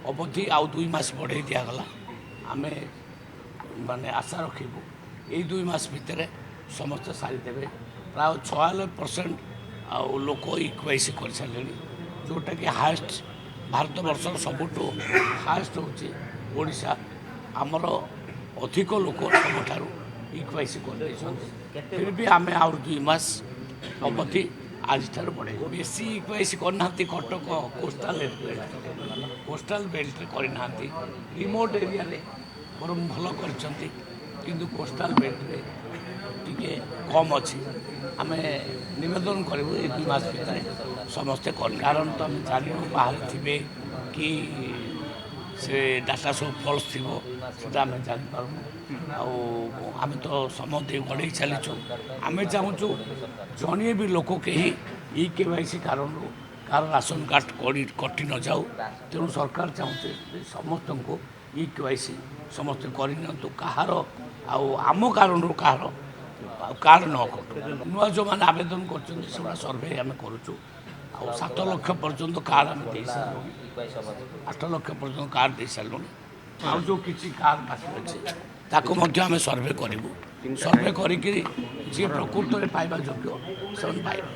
अवधि आउ 2 मास बढ़े दिगला आम माने आशा रखू यही 2 मास भितर समस्त सारीदे प्राय 96% लोक इक्वाइसी कर सारे जोटा कि हाएस्ट भारत वर्षर सबुठ हाएस्ट होशा आमर अधिक लोक सब इक्वाइसी कर फिर भी आम आउ 2 मास अवधि आज ठार बढ़े बेसी इक्वाइसी करना कटक कोस्टाल बेल्ट करना रिमोट एरिया बर भल कर कोस्टाल बेल्ट टे कम अच्छी आम नवेदन करूँ ये 2 मास भितर समस्ते कर कारण तो आम जान बाहर थे कि से डाटा सब फल्स थी आम जापारू आम तो समझ गड़े चलीचु आम चाहूँ जड़े भी लोक कहीं केवाईसी कारण कार राशन कार्ड कटि न जाऊ तेणु सरकार चाहूँ समस्त को केवाईसी समस्ते करनी कहार आम कारण कहार कार्ड न कटु नुआ जो मैंने आवेदन कर सर्वे आम करुचु 7 लाख पर्यंत कार्ड आम दे सारूँ 8 लाख पर्यंत कार्ड दे सारूँ आउ जो किसी कार्ड बाकी अच्छे ताकू आम सर्वे करूँ सर्वे करी प्रकृत में पाइबा योग्य से पाइबे।